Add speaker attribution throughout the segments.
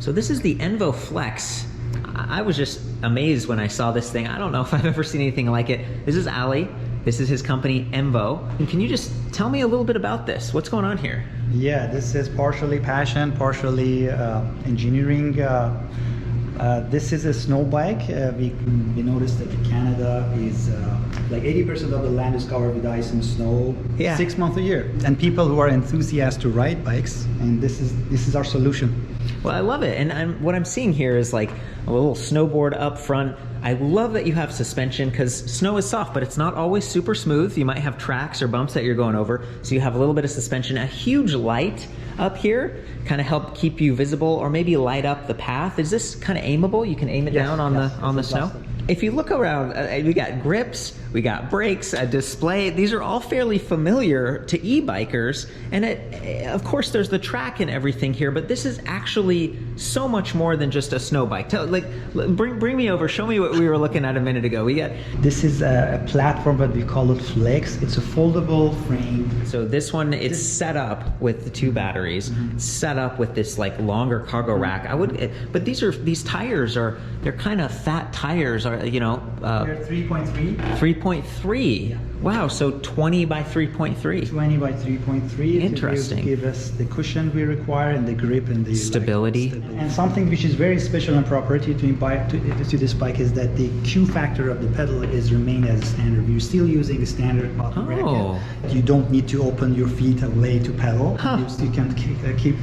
Speaker 1: So this is the ENVO FLEX. I was just amazed when I saw this thing. I don't know if I've ever seen anything like it. This is Ali. This is his company, ENVO. And can you just tell me a little bit about this? What's going on here?
Speaker 2: Yeah, this is partially passion, partially engineering. This is a snow bike. We noticed that Canada is like 80% of the land is covered with ice and snow, 6 months a year. And people who are enthusiasts to ride bikes, and this is our solution.
Speaker 1: Well, I love it. And what I'm seeing here is like a little snowboard up front. I love that you have suspension because snow is soft, but it's not always super smooth. You might have tracks or bumps that you're going over. So you have a little bit of suspension, a huge light up here, kind of help keep you visible or maybe light up the path. Is this kind of aimable? You can aim it down on the snow? If you look around, we got grips, we got brakes, a display. These are all fairly familiar to e-bikers. And of course, there's the track and everything here, but this is actually so much more than just a snow bike. Bring me over, show me what we were looking at a minute ago.
Speaker 2: This is a platform, but we call it Flex. It's a foldable frame.
Speaker 1: So this one, it's set up with the 2 batteries, set up with this like longer cargo rack. But these tires they're kind of fat tires. They're
Speaker 2: 3.3.
Speaker 1: 3.3. Wow, so 20 by 3.3.
Speaker 2: 20 by 3.3.
Speaker 1: Interesting.
Speaker 2: To give us the cushion we require and the grip and the
Speaker 1: stability.
Speaker 2: And something which is very special and property to this bike is that the Q factor of the pedal is remained as standard. You're still using a standard bottom bracket. You don't need to open your feet away to pedal. You can keep.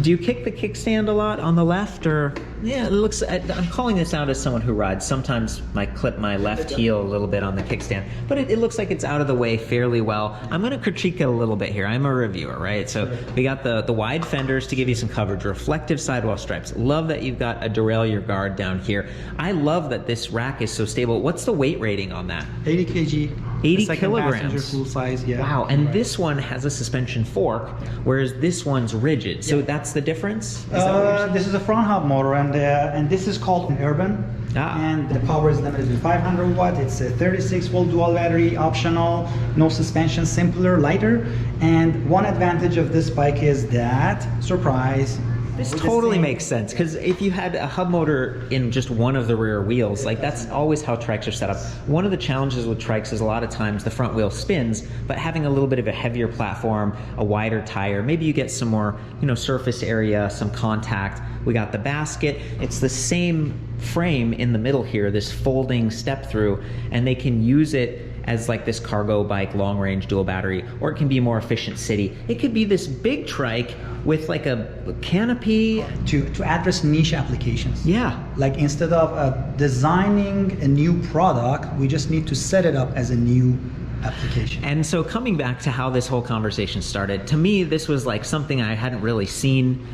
Speaker 1: Do you kick the kickstand a lot on the left, or? Yeah, it looks. I'm calling this out as someone who rides. Sometimes I clip my left heel a little bit on the kickstand, but it looks like it's out of the way fairly well. I'm going to critique it a little bit here. I'm a reviewer, right? So we got the wide fenders to give you some coverage, reflective sidewall stripes. Love that you've got a derailleur guard down here. I love that this rack is so stable. What's the weight rating on that?
Speaker 2: 80 kg.
Speaker 1: 80 kilograms.
Speaker 2: Full size, yeah.
Speaker 1: Wow, and this one has a suspension fork, whereas this one's rigid. So that's the difference?
Speaker 2: This is a front hub motor, and this is called an urban. And the power is limited to 500 watt. It's a 36 volt dual battery, optional, no suspension, simpler, lighter. And one advantage of this bike is that, surprise,
Speaker 1: this totally makes sense, because if you had a hub motor in just one of the rear wheels, like that's always how trikes are set up. One of the challenges with trikes is a lot of times the front wheel spins, but having a little bit of a heavier platform, a wider tire, maybe you get some more, surface area, some contact. We got the basket. It's the same frame in the middle here, this folding step-through, and they can use it as like this cargo bike, long range dual battery, or it can be a more efficient city. It could be this big trike with like a canopy.
Speaker 2: To address niche applications.
Speaker 1: Yeah.
Speaker 2: Like instead of designing a new product, we just need to set it up as a new application.
Speaker 1: And so coming back to how this whole conversation started, to me, this was like something I hadn't really seen.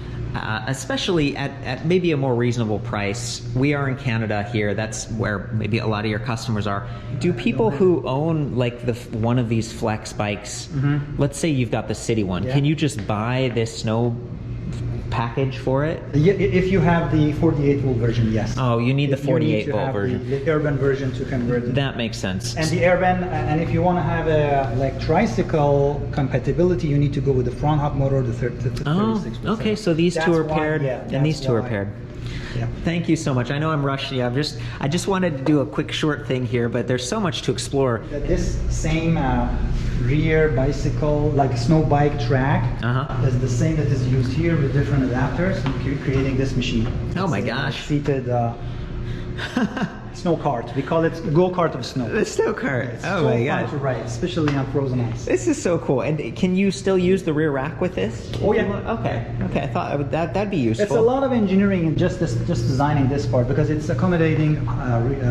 Speaker 1: Especially at maybe a more reasonable price. We are in Canada here. That's where maybe a lot of your customers are. Do people who own like one of these flex bikes, let's say you've got the city one, can you just buy this snow package for it?
Speaker 2: Yeah, if you have the 48 volt version, yes.
Speaker 1: Oh, you need the 48 volt version.
Speaker 2: The urban version to convert it.
Speaker 1: That makes sense.
Speaker 2: And the urban, and if you want to have a Tricycle compatibility, you need to go with the front hub motor, the 36%.
Speaker 1: Okay, so these two are paired, and these two are paired.
Speaker 2: Yeah.
Speaker 1: Thank you so much. I know I'm rushing. I just wanted to do a quick short thing here, but there's so much to explore.
Speaker 2: This same rear bicycle, like a snow bike track, is the same that is used here with different adapters, and creating this machine.
Speaker 1: Oh my gosh.
Speaker 2: Seated snow cart. We call it go-kart of snow.
Speaker 1: The snow cart.
Speaker 2: It's
Speaker 1: oh my gosh.
Speaker 2: To ride, especially on frozen ice.
Speaker 1: This is so cool. And can you still use the rear rack with this?
Speaker 2: Oh yeah.
Speaker 1: Okay. I thought that'd be useful.
Speaker 2: It's a lot of engineering in just designing this part, because it's accommodating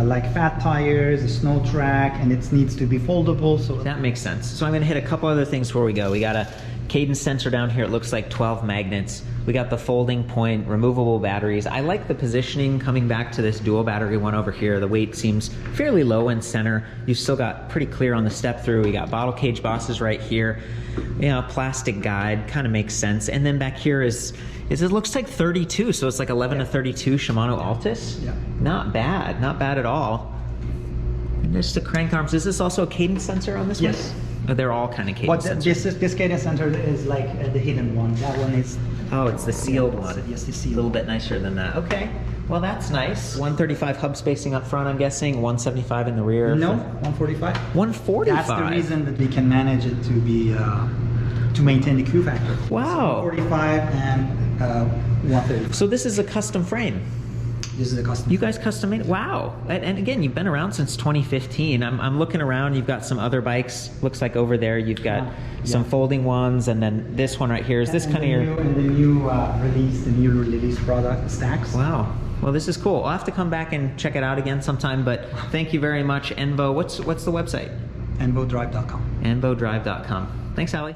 Speaker 2: like fat tires, a snow track, and it needs to be foldable. So
Speaker 1: that makes sense. So I'm going to hit a couple other things before we go. We got a cadence sensor down here. It looks like 12 magnets. We got the folding point, removable batteries. I like the positioning coming back to this dual battery one over here. The weight seems fairly low in center. You've still got pretty clear on the step through. We got bottle cage bosses right here. Plastic guide, kind of makes sense. And then back here is it looks like 32, so it's like 11 to 32 Shimano Altus.
Speaker 2: Yeah.
Speaker 1: Not bad at all. And there's the crank arms. Is this also a cadence sensor on this one?
Speaker 2: Yes.
Speaker 1: They're all kind of cadence sensors.
Speaker 2: This cadence sensor is like the hidden one. That one is
Speaker 1: Oh, it's the sealed one.
Speaker 2: Yes, the
Speaker 1: A
Speaker 2: sealed
Speaker 1: little
Speaker 2: one.
Speaker 1: bit nicer than that. Okay. Well, that's nice. 135 hub spacing up front, I'm guessing. 175 in the rear.
Speaker 2: No, 145.
Speaker 1: 145.
Speaker 2: That's the reason that we can manage it to be to maintain the Q factor.
Speaker 1: Wow.
Speaker 2: So 145 and 130.
Speaker 1: So this is a custom frame.
Speaker 2: This is a custom.
Speaker 1: You guys custom made it? Wow. And again, you've been around since 2015. I'm looking around. You've got some other bikes. Looks like over there you've got some folding ones, and then this one right here. Is this kind of your...
Speaker 2: The new release product, stacks.
Speaker 1: Wow. Well, this is cool. I'll have to come back and check it out again sometime, but thank you very much, ENVO. What's the website?
Speaker 2: ENVODrive.com.
Speaker 1: ENVODrive.com. Thanks, Ali.